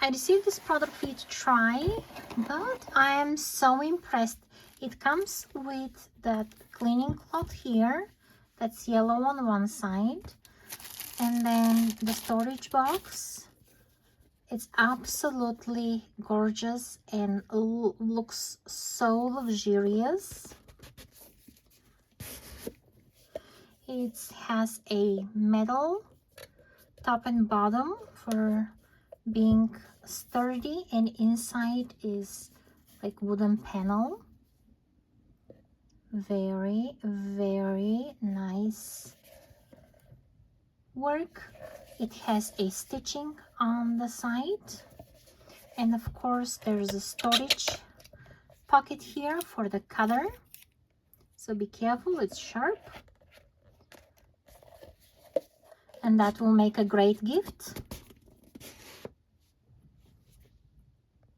I received this product for you to try, but I am so impressed. It comes with that cleaning cloth here, that's yellow on one side, and then the storage box. It's absolutely gorgeous and looks so luxurious. It has a metal top and bottom for being sturdy, and inside is like wooden panel. Very, very nice work. It has a stitching on the side, and of course there's a storage pocket here for the cutter, so be careful, it's sharp, and that will make a great gift.